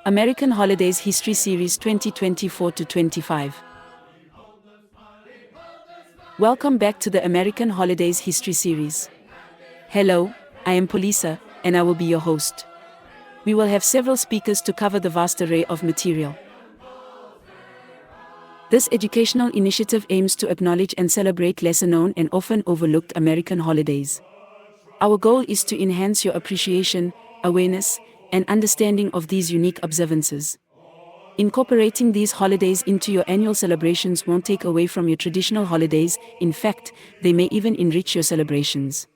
American Holidays History Series 2024-25. Welcome back to the American Holidays History Series. Hello, I am Polisa, and I will be your host. We will have several speakers to cover the vast array of material. This educational initiative aims to acknowledge and celebrate lesser-known and often overlooked American holidays. Our goal is to enhance your appreciation, awareness, and understanding of these unique observances. Incorporating these holidays into your annual celebrations won't take away from your traditional holidays. In fact, they may even enrich your celebrations.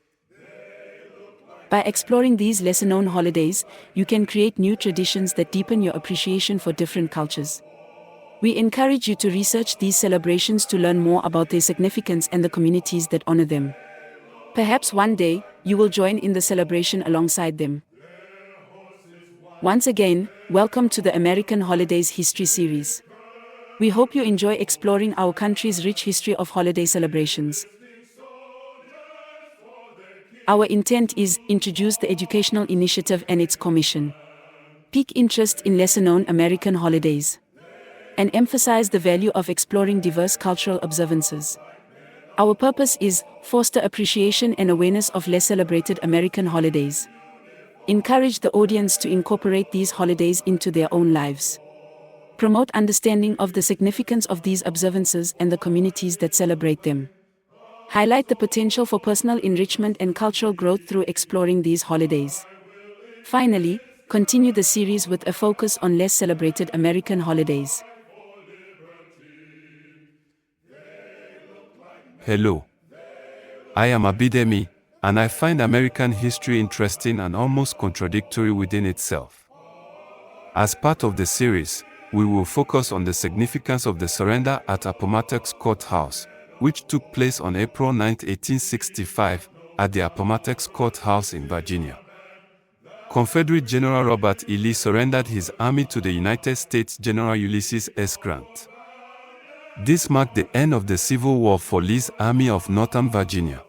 By exploring these lesser-known holidays, you can create new traditions that deepen your appreciation for different cultures. We encourage you to research these celebrations to learn more about their significance and the communities that honor them. Perhaps one day, you will join in the celebration alongside them. Once again, welcome to the American Holidays History Series. We hope you enjoy exploring our country's rich history of holiday celebrations. Our intent is introduce the educational initiative and its commission, pique interest in lesser-known American holidays, and emphasize the value of exploring diverse cultural observances. Our purpose is foster appreciation and awareness of less celebrated American holidays. Encourage the audience to incorporate these holidays into their own lives. Promote understanding of the significance of these observances and the communities that celebrate them. Highlight the potential for personal enrichment and cultural growth through exploring these holidays. Finally, continue the series with a focus on less celebrated American holidays. Hello. I am Abidemi, and I find American history interesting and almost contradictory within itself. As part of the series, we will focus on the significance of the surrender at Appomattox Court House, which took place on April 9, 1865, at the Appomattox Court House in Virginia. Confederate General Robert E surrendered his army to the United States General Ulysses S. Grant. This marked the end of the Civil War for Lee's Army of Northern Virginia.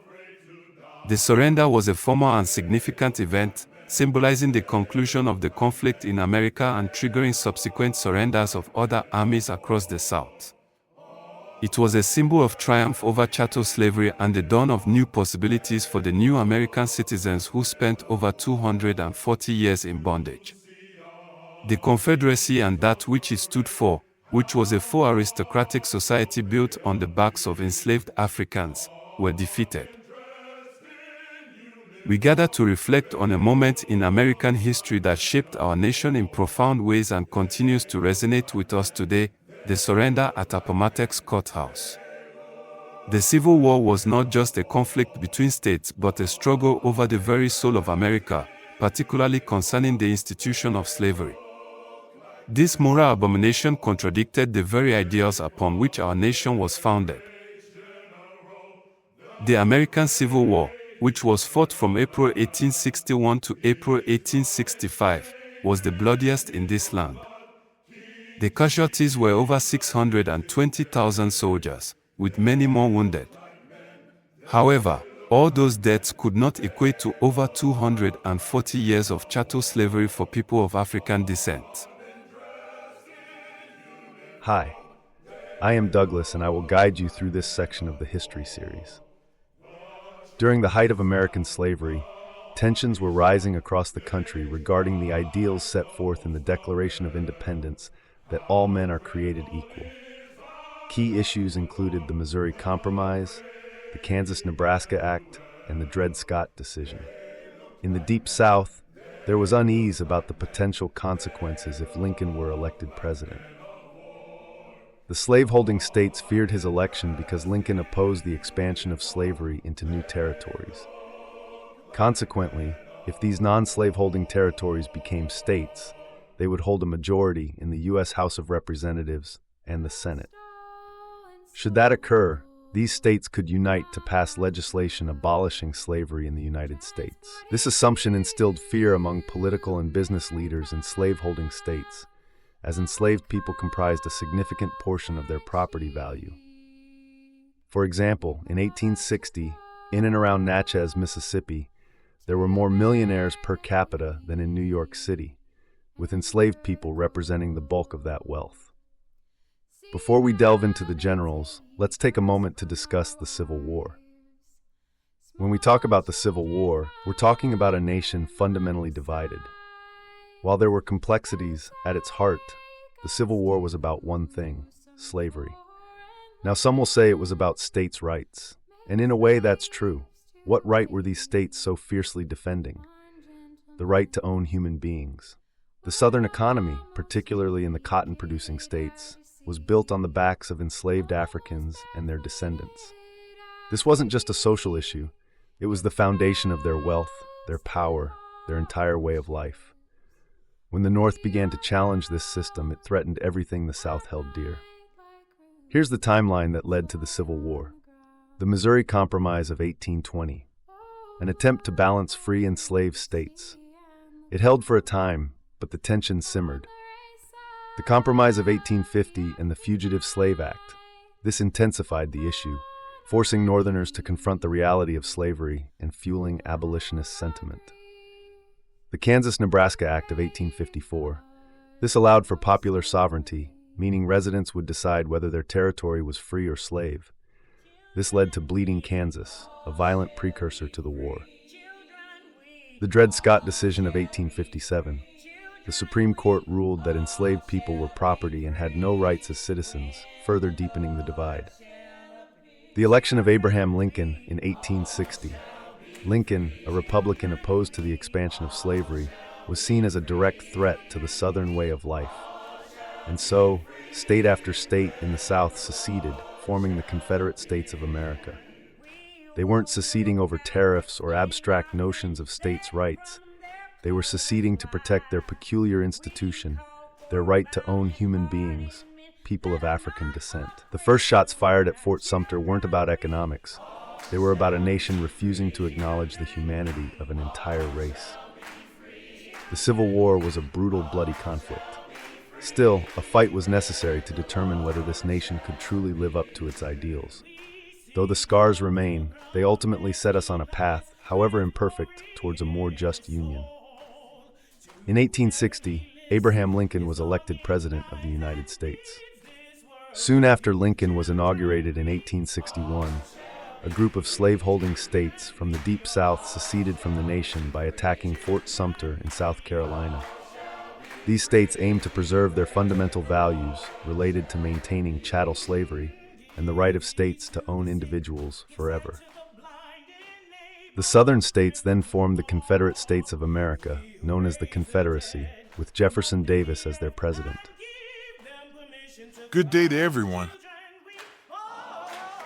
The surrender was a formal and significant event, symbolizing the conclusion of the conflict in America and triggering subsequent surrenders of other armies across the South. It was a symbol of triumph over chattel slavery and the dawn of new possibilities for the new American citizens who spent over 240 years in bondage. The Confederacy and that which it stood for, which was a full aristocratic society built on the backs of enslaved Africans, were defeated. We gather to reflect on a moment in American history that shaped our nation in profound ways and continues to resonate with us today, the surrender at Appomattox Court House. The Civil War was not just a conflict between states but a struggle over the very soul of America, particularly concerning the institution of slavery. This moral abomination contradicted the very ideals upon which our nation was founded. The American Civil War, which was fought from April 1861 to April 1865, was the bloodiest in this land. The casualties were over 620,000 soldiers, with many more wounded. However, all those deaths could not equate to over 240 years of chattel slavery for people of African descent. Hi, I am Douglas and I will guide you through this section of the history series. During the height of American slavery, tensions were rising across the country regarding the ideals set forth in the Declaration of Independence that all men are created equal. Key issues included the Missouri Compromise, the Kansas-Nebraska Act, and the Dred Scott decision. In the Deep South, there was unease about the potential consequences if Lincoln were elected president. The slaveholding states feared his election because Lincoln opposed the expansion of slavery into new territories. Consequently, if these non-slaveholding territories became states, they would hold a majority in the U.S. House of Representatives and the Senate. Should that occur, these states could unite to pass legislation abolishing slavery in the United States. This assumption instilled fear among political and business leaders in slaveholding states, as enslaved people comprised a significant portion of their property value. For example, in 1860, in and around Natchez, Mississippi, there were more millionaires per capita than in New York City. with enslaved people representing the bulk of that wealth. Before we delve into the generals, let's take a moment to discuss the Civil War. When we talk about the Civil War, we're talking about a nation fundamentally divided. While there were complexities, at its heart, the Civil War was about one thing: slavery. Now, some will say it was about states' rights, and in a way that's true. What right were these states so fiercely defending? The right to own human beings. The Southern economy, particularly in the cotton-producing states, was built on the backs of enslaved Africans and their descendants. This wasn't just a social issue, it was the foundation of their wealth, their power, their entire way of life. When the North began to challenge this system, it threatened everything the South held dear. Here's the timeline that led to the Civil War. The Missouri Compromise of 1820, an attempt to balance free and slave states. It held for a time, but the tension simmered. The Compromise of 1850 and the Fugitive Slave Act. This intensified the issue, forcing Northerners to confront the reality of slavery and fueling abolitionist sentiment. The Kansas-Nebraska Act of 1854. This allowed for popular sovereignty, meaning residents would decide whether their territory was free or slave. This led to Bleeding Kansas, a violent precursor to the war. The Dred Scott decision of 1857. The Supreme Court ruled that enslaved people were property and had no rights as citizens, further deepening the divide. The election of Abraham Lincoln in 1860. Lincoln, a Republican opposed to the expansion of slavery, was seen as a direct threat to the Southern way of life. And so, state after state in the South seceded, forming the Confederate States of America. They weren't seceding over tariffs or abstract notions of states' rights. They were seceding to protect their peculiar institution, their right to own human beings, people of African descent. The first shots fired at Fort Sumter weren't about economics. They were about a nation refusing to acknowledge the humanity of an entire race. The Civil War was a brutal, bloody conflict. Still, a fight was necessary to determine whether this nation could truly live up to its ideals. Though the scars remain, they ultimately set us on a path, however imperfect, towards a more just union. In 1860, Abraham Lincoln was elected President of the United States. Soon after Lincoln was inaugurated in 1861, a group of slave-holding states from the Deep South seceded from the nation by attacking Fort Sumter in South Carolina. These states aimed to preserve their fundamental values related to maintaining chattel slavery and the right of states to own individuals forever. The Southern states then formed the Confederate States of America, known as the Confederacy, with Jefferson Davis as their president. Good day to everyone.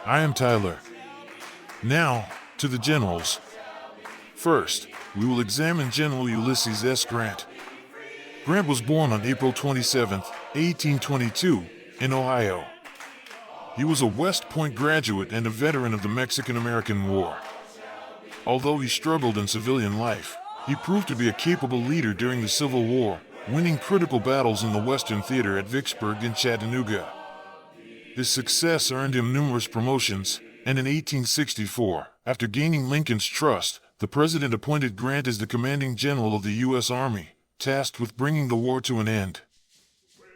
I am Tyler. Now, to the generals. First, we will examine General Ulysses S. Grant. Grant was born on April 27, 1822, in Ohio. He was a West Point graduate and a veteran of the Mexican-American War. Although he struggled in civilian life, he proved to be a capable leader during the Civil War, winning critical battles in the Western Theater at Vicksburg and Chattanooga. His success earned him numerous promotions, and in 1864, after gaining Lincoln's trust, the president appointed Grant as the commanding general of the U.S. Army, tasked with bringing the war to an end.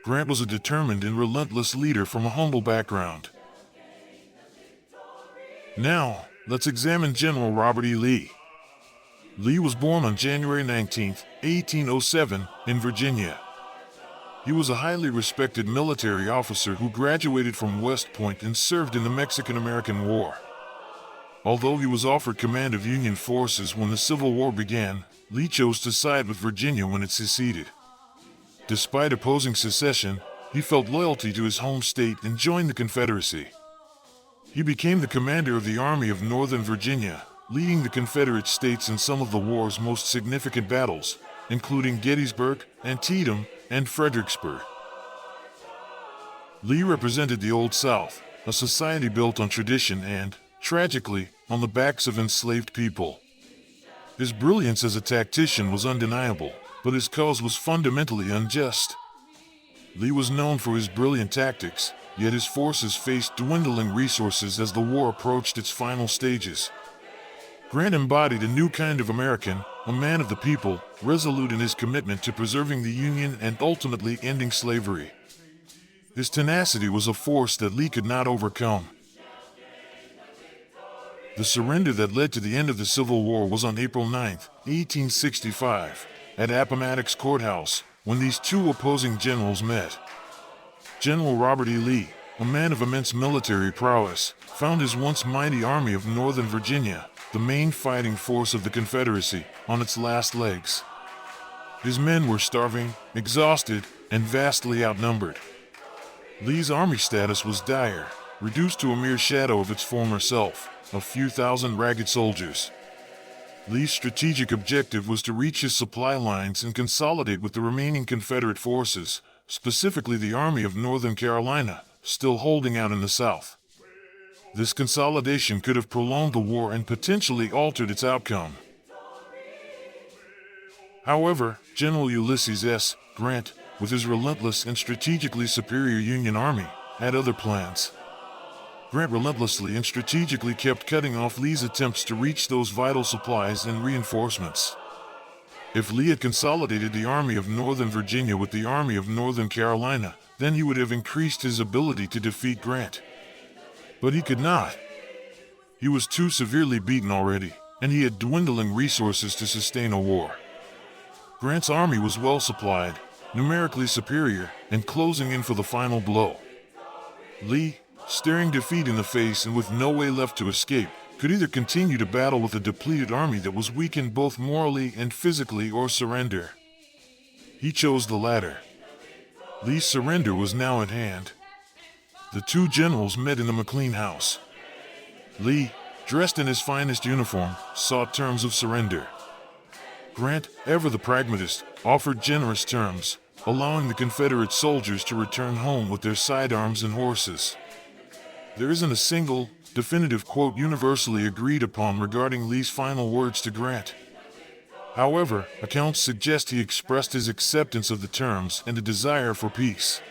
Grant was a determined and relentless leader from a humble background. Now, let's examine General Robert E. Lee. Lee was born on January 19, 1807, in Virginia. He was a highly respected military officer who graduated from West Point and served in the Mexican-American War. Although he was offered command of Union forces when the Civil War began, Lee chose to side with Virginia when it seceded. Despite opposing secession, he felt loyalty to his home state and joined the Confederacy. He became the commander of the Army of Northern Virginia, leading the Confederate States in some of the war's most significant battles, including Gettysburg, Antietam, and Fredericksburg. Lee represented the Old South, a society built on tradition and, tragically, on the backs of enslaved people. His brilliance as a tactician was undeniable, but his cause was fundamentally unjust. Lee was known for his brilliant tactics, yet his forces faced dwindling resources as the war approached its final stages. Grant embodied a new kind of American, a man of the people, resolute in his commitment to preserving the Union and ultimately ending slavery. His tenacity was a force that Lee could not overcome. The surrender that led to the end of the Civil War was on April 9, 1865, at Appomattox Court House, when these two opposing generals met. General Robert E. Lee, a man of immense military prowess, found his once mighty Army of Northern Virginia, the main fighting force of the Confederacy, on its last legs. His men were starving, exhausted, and vastly outnumbered. Lee's army status was dire, reduced to a mere shadow of its former self, a few thousand ragged soldiers. Lee's strategic objective was to reach his supply lines and consolidate with the remaining Confederate forces, specifically the Army of Northern Carolina, still holding out in the South. This consolidation could have prolonged the war and potentially altered its outcome. However, General Ulysses S. Grant, with his relentless and strategically superior Union Army, had other plans. Grant relentlessly and strategically kept cutting off Lee's attempts to reach those vital supplies and reinforcements. If Lee had consolidated the Army of Northern Virginia with the Army of Northern Carolina, then he would have increased his ability to defeat Grant. But he could not. He was too severely beaten already, and he had dwindling resources to sustain a war. Grant's army was well supplied, numerically superior, and closing in for the final blow. Lee, staring defeat in the face and with no way left to escape, could either continue to battle with a depleted army that was weakened both morally and physically or surrender. He chose the latter. Lee's surrender was now at hand. The two generals met in the McLean house. Lee, dressed in his finest uniform, sought terms of surrender. Grant, ever the pragmatist, offered generous terms, allowing the Confederate soldiers to return home with their sidearms and horses. There isn't a single, definitive quote universally agreed upon regarding Lee's final words to Grant. However, accounts suggest he expressed his acceptance of the terms and a desire for peace.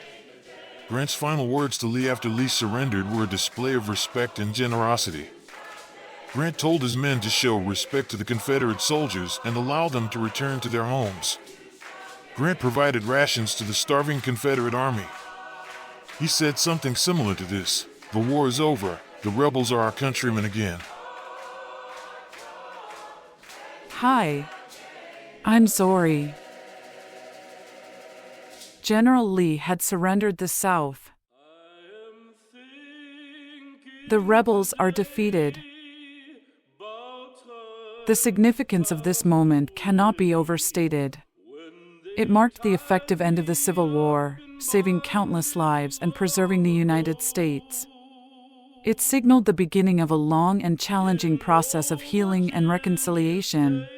Grant's final words to Lee after Lee surrendered were a display of respect and generosity. Grant told his men to show respect to the Confederate soldiers and allow them to return to their homes. Grant provided rations to the starving Confederate army. He said something similar to this: "The war is over, the rebels are our countrymen again." Hi, I'm Zori. General Lee had surrendered the South. The rebels are defeated. The significance of this moment cannot be overstated. It marked the effective end of the Civil War, saving countless lives and preserving the United States. It signaled the beginning of a long and challenging process of healing and reconciliation.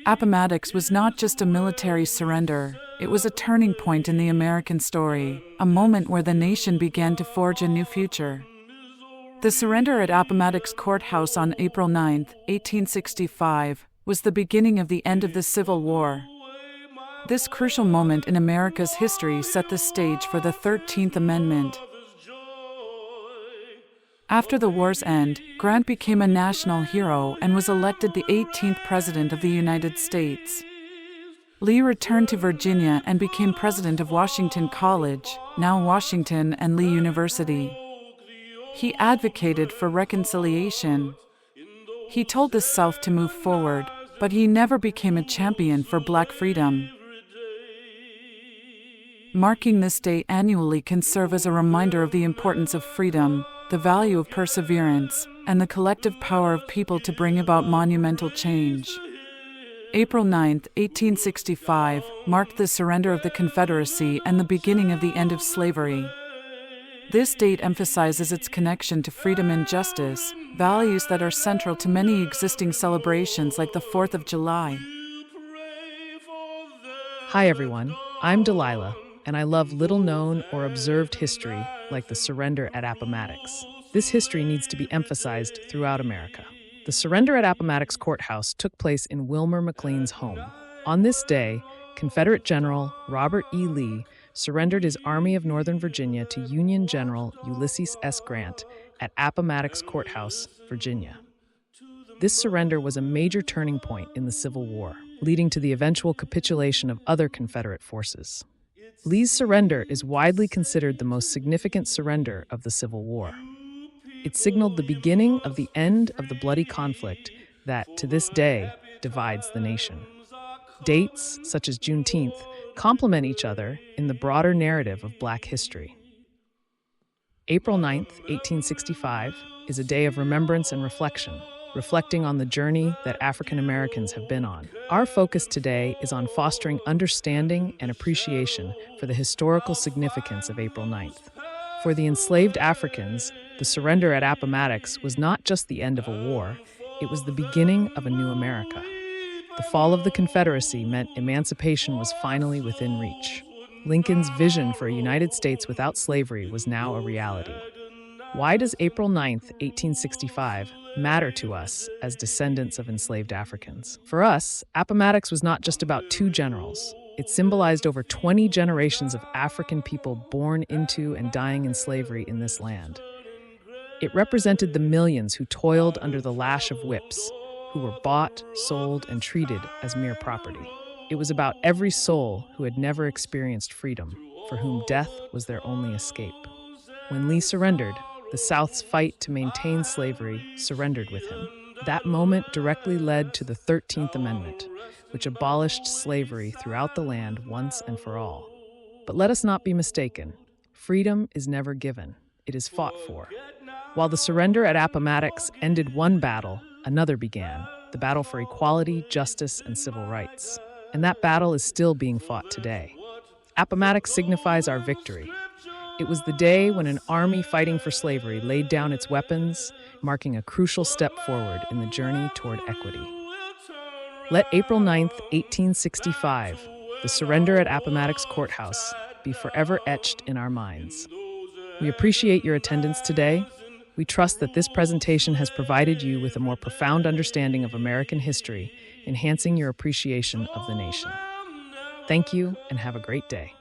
Appomattox was not just a military surrender, it was a turning point in the American story, a moment where the nation began to forge a new future. The surrender at Appomattox Court House on April 9, 1865, was the beginning of the end of the Civil War. This crucial moment in America's history set the stage for the 13th Amendment. After the war's end, Grant became a national hero and was elected the 18th President of the United States. Lee returned to Virginia and became president of Washington College, now Washington and Lee University. He advocated for reconciliation. He told the South to move forward, but he never became a champion for Black freedom. Marking this day annually can serve as a reminder of the importance of freedom, the value of perseverance, and the collective power of people to bring about monumental change. April 9, 1865, marked the surrender of the Confederacy and the beginning of the end of slavery. This date emphasizes its connection to freedom and justice, values that are central to many existing celebrations like the 4th of July. Hi everyone, I'm Delilah, and I love little-known or observed history like the surrender at Appomattox. This history needs to be emphasized throughout America. The surrender at Appomattox Court House took place in Wilmer McLean's home. On this day, Confederate General Robert E. Lee surrendered his Army of Northern Virginia to Union General Ulysses S. Grant at Appomattox Court House, Virginia. This surrender was a major turning point in the Civil War, leading to the eventual capitulation of other Confederate forces. Lee's surrender is widely considered the most significant surrender of the Civil War. It signaled the beginning of the end of the bloody conflict that, to this day, divides the nation. Dates, such as Juneteenth, complement each other in the broader narrative of Black history. April 9th, 1865, is a day of remembrance and reflection, reflecting on the journey that African Americans have been on. Our focus today is on fostering understanding and appreciation for the historical significance of April 9th. For the enslaved Africans, the surrender at Appomattox was not just the end of a war, it was the beginning of a new America. The fall of the Confederacy meant emancipation was finally within reach. Lincoln's vision for a United States without slavery was now a reality. Why does April 9th, 1865, matter to us as descendants of enslaved Africans? For us, Appomattox was not just about two generals. It symbolized over 20 generations of African people born into and dying in slavery in this land. It represented the millions who toiled under the lash of whips, who were bought, sold, and treated as mere property. It was about every soul who had never experienced freedom, for whom death was their only escape. When Lee surrendered, the South's fight to maintain slavery surrendered with him. That moment directly led to the 13th Amendment, which abolished slavery throughout the land once and for all. But let us not be mistaken. Freedom is never given. It is fought for. While the surrender at Appomattox ended one battle, another began, the battle for equality, justice, and civil rights. And that battle is still being fought today. Appomattox signifies our victory. It was the day when an army fighting for slavery laid down its weapons, marking a crucial step forward in the journey toward equity. Let April 9th, 1865, the surrender at Appomattox Court House, be forever etched in our minds. We appreciate your attendance today. We trust that this presentation has provided you with a more profound understanding of American history, enhancing your appreciation of the nation. Thank you, and have a great day.